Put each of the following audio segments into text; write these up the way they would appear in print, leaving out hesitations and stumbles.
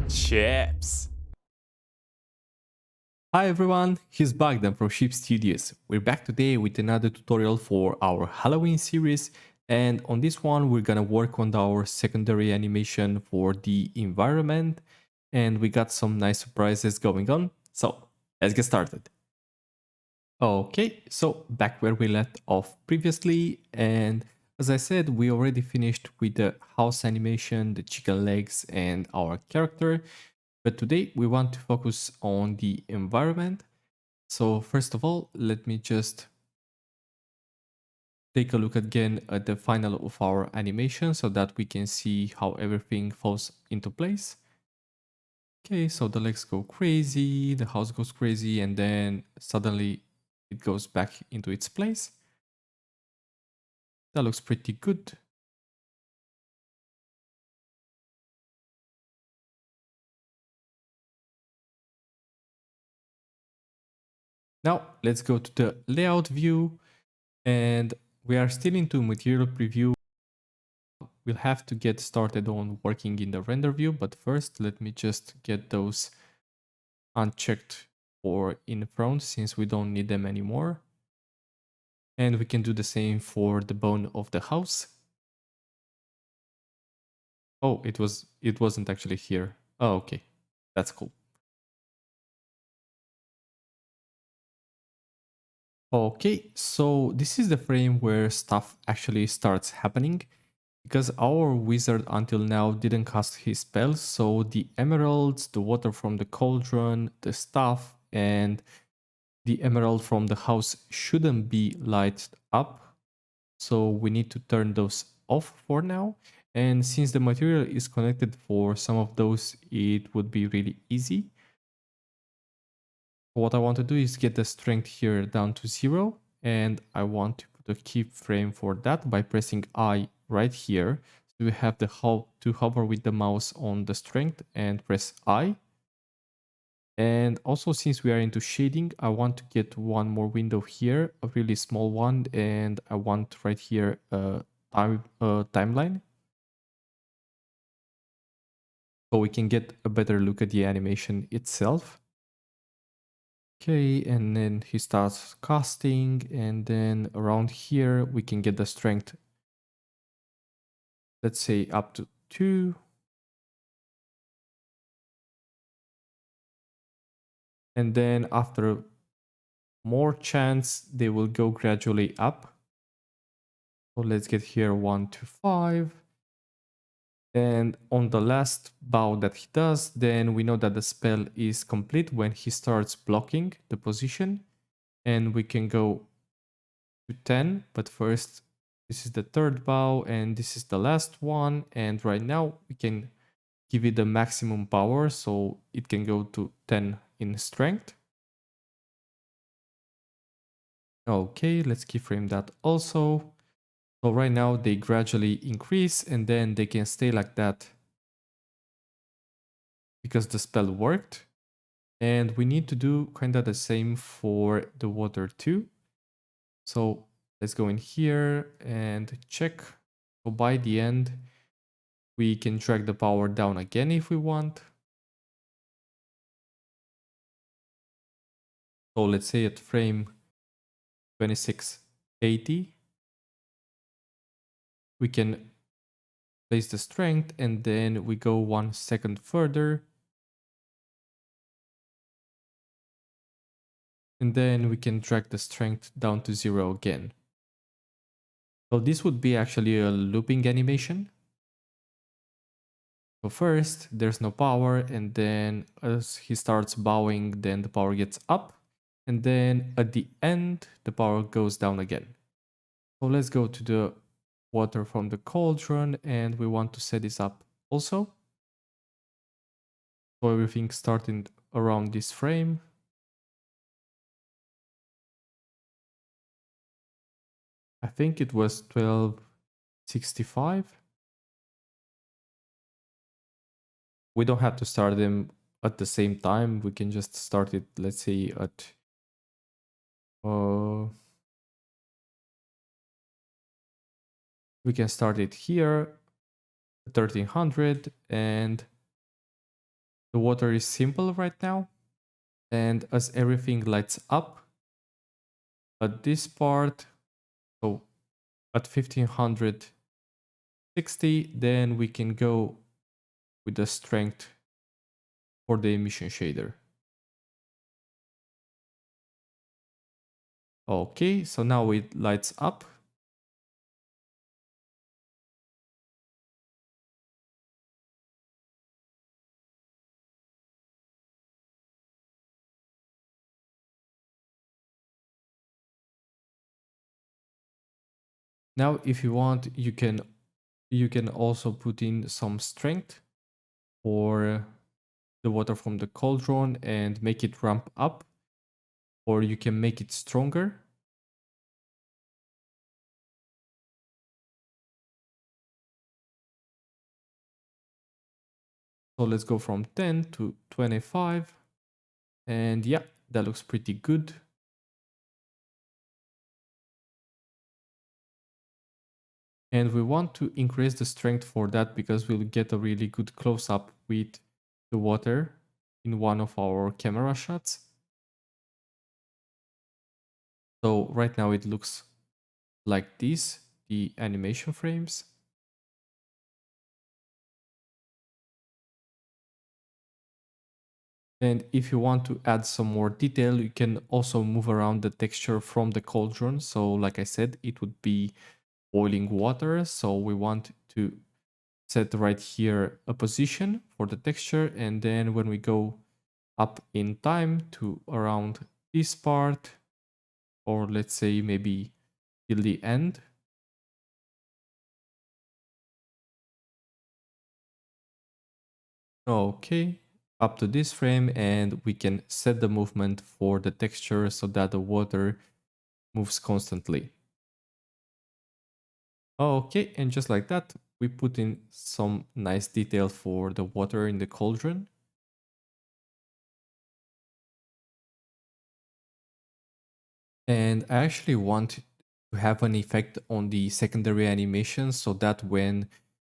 Chips. Hi everyone, here's Bogdan from Ship Studios. We're back today with another tutorial for our Halloween series, and on this one we're gonna work on our secondary animation for the environment, and we got some nice surprises going on. So let's get started. Okay, so back where we left off previously, and as I said, we already finished with the house animation, the chicken legs, and our character. But today we want to focus on the environment. So first of all, let me just take a look again at the final of our animation so that we can see how everything falls into place. Okay, so the legs go crazy, the house goes crazy, and then suddenly it goes back into its place. That looks pretty good. Now let's go to the layout view, and we are still into material preview. We'll have to get started on working in the render view, but first let me just get those unchecked for in front since we don't need them anymore. And we can do the same for the bone of the house. Oh, it wasn't actually here. Oh, okay. That's cool. Okay, so this is the frame where stuff actually starts happening. Because our wizard until now didn't cast his spells, so the emeralds, the water from the cauldron, the staff, and the emerald from the house shouldn't be lighted up. So we need to turn those off for now. And since the material is connected for some of those, it would be really easy. What I want to do is get the strength here down to 0. And I want to put a keyframe for that by pressing I right here. So we have the to hover with the mouse on the strength and press I. And also, since we are into shading, I want to get one more window here, a really small one, and I want right here a timeline. So we can get a better look at the animation itself. Okay, and then he starts casting, and then around here we can get the strength, let's say up to 2. And then after more chance, they will go gradually up. So let's get here 1 to 5. And on the last bow that he does, then we know that the spell is complete when he starts blocking the position. And we can go to 10, but first this is the third bow and this is the last one. And right now we can give it the maximum power so it can go to 10 in strength. Okay, let's keyframe that also. So right now they gradually increase and then they can stay like that because the spell worked. And we need to do kind of the same for the water too. So let's go in here and check. So by the end, we can drag the power down again if we want. So let's say at frame 2680, we can place the strength and then we go 1 second further. And then we can drag the strength down to 0 again. So this would be actually a looping animation. So first, there's no power, and then as he starts bowing, then the power gets up. And then at the end, the power goes down again. So let's go to the water from the cauldron, and we want to set this up also. So everything starting around this frame. I think it was 1265. We don't have to start them at the same time. We can just start it, let's say, at we can start it here at 1300, and the water is simple right now. And as everything lights up at this part, so at 1560, then we can go with the strength for the emission shader. Okay, so now it lights up. Now, if you want, you can also put in some strength for the water from the cauldron and make it ramp up, or you can make it stronger. So let's go from 10 to 25. And yeah, that looks pretty good. And we want to increase the strength for that because we'll get a really good close-up with the water in one of our camera shots. So right now it looks like this, the animation frames. And if you want to add some more detail, you can also move around the texture from the cauldron. So like I said, it would be boiling water. So we want to set right here a position for the texture. And then when we go up in time to around this part, or let's say maybe till the end. Okay, up to this frame, and we can set the movement for the texture so that the water moves constantly. Okay, and just like that, we put in some nice detail for the water in the cauldron. And I actually want to have an effect on the secondary animation so that when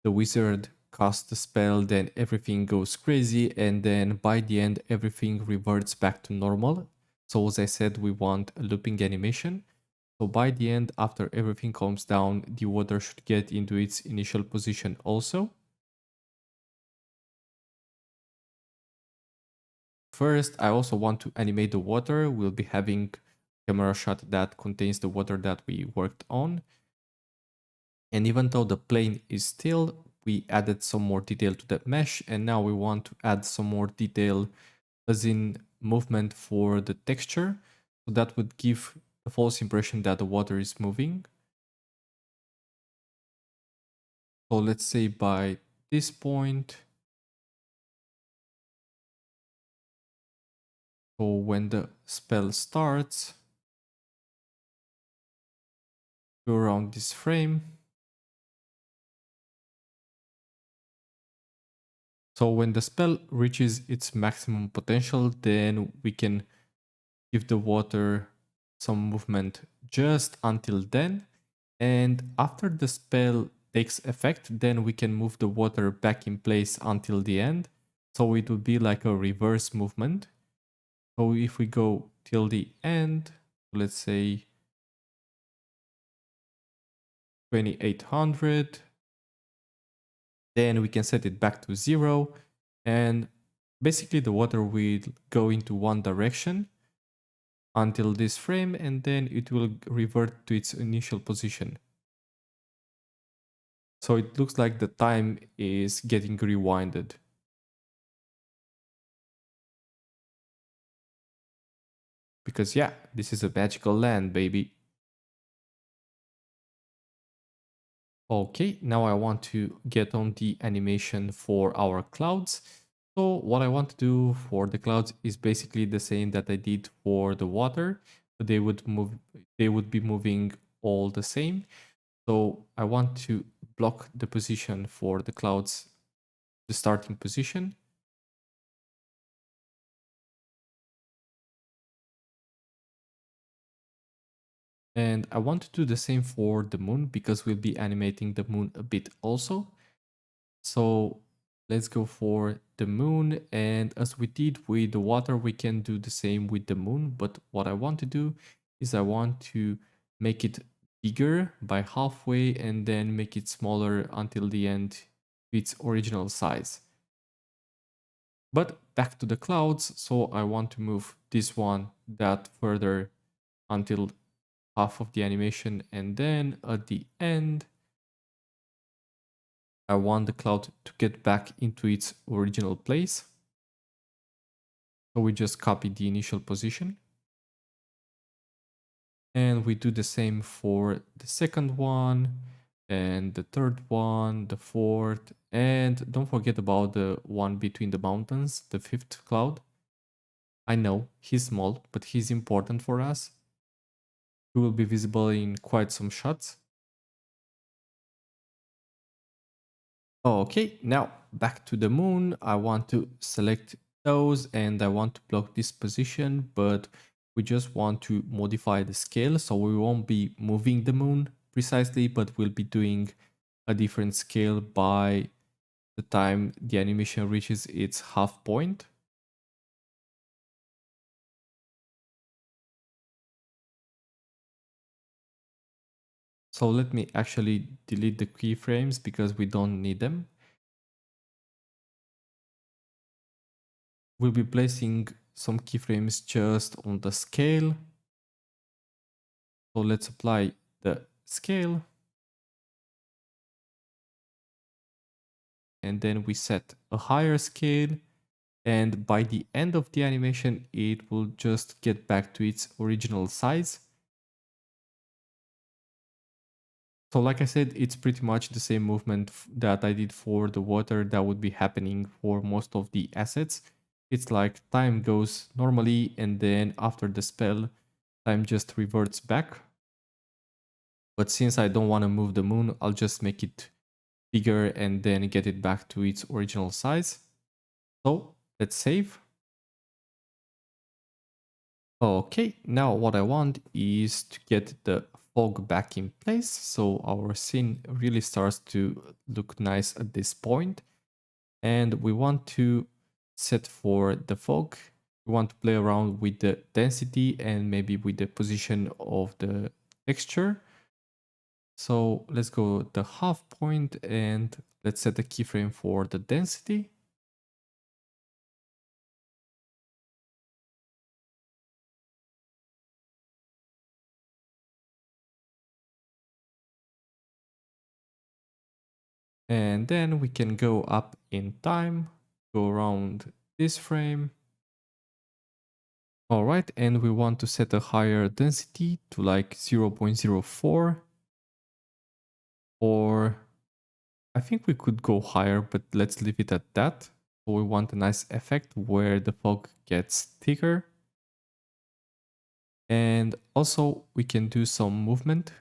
the wizard casts the spell, then everything goes crazy, and then by the end, everything reverts back to normal. So as I said, we want a looping animation. So by the end, after everything calms down, the water should get into its initial position also. First, I also want to animate the water. We'll be having a camera shot that contains the water that we worked on. And even though the plane is still, we added some more detail to that mesh, and now we want to add some more detail as in movement for the texture. So that would give a false impression that the water is moving. So let's say by this point, so when the spell starts, go around this frame. So when the spell reaches its maximum potential, then we can give the water some movement just until then. And after the spell takes effect, then we can move the water back in place until the end. So it would be like a reverse movement. So if we go till the end, let's say 2800, then we can set it back to 0. And basically the water will go into one direction until this frame, and then it will revert to its initial position. So it looks like the time is getting rewinded. Because yeah, this is a magical land, baby. Okay, now I want to get on the animation for our clouds. So what I want to do for the clouds is basically the same that I did for the water. They would move, they would be moving all the same. So I want to block the position for the clouds, the starting position. And I want to do the same for the moon because we'll be animating the moon a bit also. So let's go for the moon. And as we did with the water, we can do the same with the moon. But what I want to do is I want to make it bigger by halfway and then make it smaller until the end to its original size. But back to the clouds, so I want to move this one that further until half of the animation, and then at the end I want the cloud to get back into its original place. So we just copy the initial position. And we do the same for the second one, and the third one, the fourth, and don't forget about the one between the mountains, the fifth cloud. I know he's small, but he's important for us. He will be visible in quite some shots. Okay, now back to the moon. I want to select those and I want to block this position, but we just want to modify the scale. So we won't be moving the moon precisely, but we'll be doing a different scale by the time the animation reaches its half point. So let me actually delete the keyframes because we don't need them. We'll be placing some keyframes just on the scale. So let's apply the scale. And then we set a higher scale. And by the end of the animation, it will just get back to its original size. So like I said, it's pretty much the same movement that I did for the water that would be happening for most of the assets. It's like time goes normally and then after the spell, time just reverts back. But since I don't want to move the moon, I'll just make it bigger and then get it back to its original size. So let's save. Okay, now what I want is to get the fog back in place. So our scene really starts to look nice at this point. And we want to set for the fog. We want to play around with the density and maybe with the position of the texture. So let's go the half point and let's set a keyframe for the density. And then we can go up in time, go around this frame. All right, and we want to set a higher density to like 0.04, or I think we could go higher, but let's leave it at that. So we want a nice effect where the fog gets thicker. And also we can do some movement.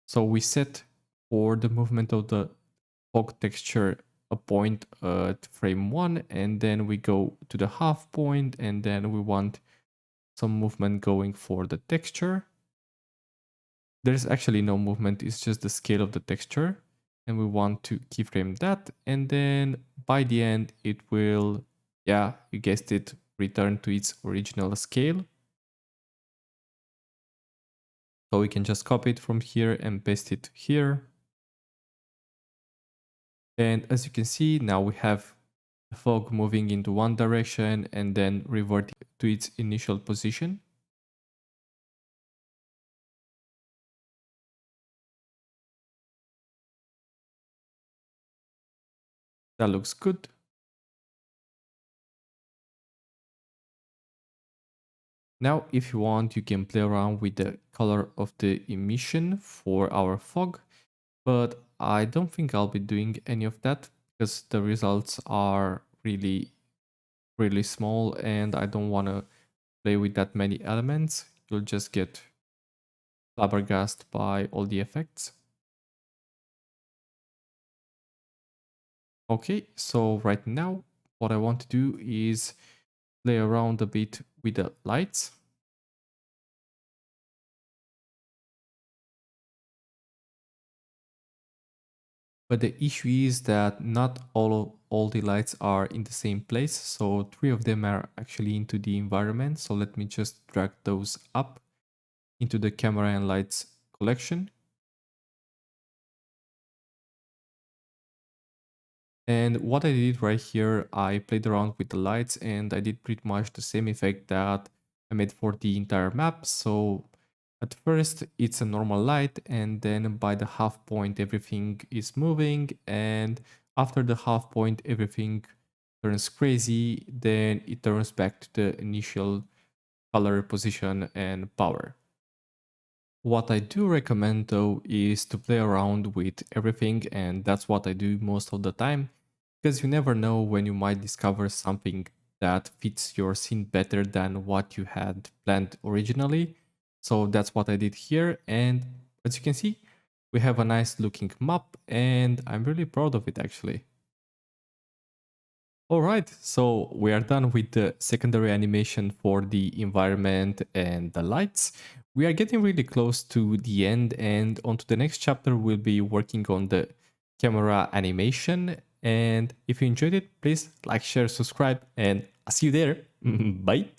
So we set for the movement of the fog texture a point at frame 1, and then we go to the half point, and then we want some movement going for the texture. There's actually no movement, it's just the scale of the texture. And we want to keyframe that. And then by the end, it will, yeah, you guessed it, return to its original scale. So we can just copy it from here and paste it here. And as you can see, now we have the fog moving into one direction and then reverting to its initial position. That looks good. Now, if you want, you can play around with the color of the emission for our fog, but I don't think I'll be doing any of that because the results are really, really small and I don't want to play with that many elements. You'll just get flabbergasted by all the effects. Okay, so right now, what I want to do is play around a bit with the lights. But the issue is that not all the lights are in the same place. So three of them are actually into the environment. So let me just drag those up into the camera and lights collection. And what I did right here, I played around with the lights and I did pretty much the same effect that I made for the entire map. So at first it's a normal light, and then by the half point everything is moving, and after the half point everything turns crazy, then it turns back to the initial color position and power. What I do recommend though is to play around with everything, and that's what I do most of the time, because you never know when you might discover something that fits your scene better than what you had planned originally. So that's what I did here, and as you can see, we have a nice looking map, and I'm really proud of it actually. Alright, so we are done with the secondary animation for the environment and the lights. We are getting really close to the end, and on to the next chapter we'll be working on the camera animation. And if you enjoyed it, please like, share, subscribe, and I'll see you there. Bye!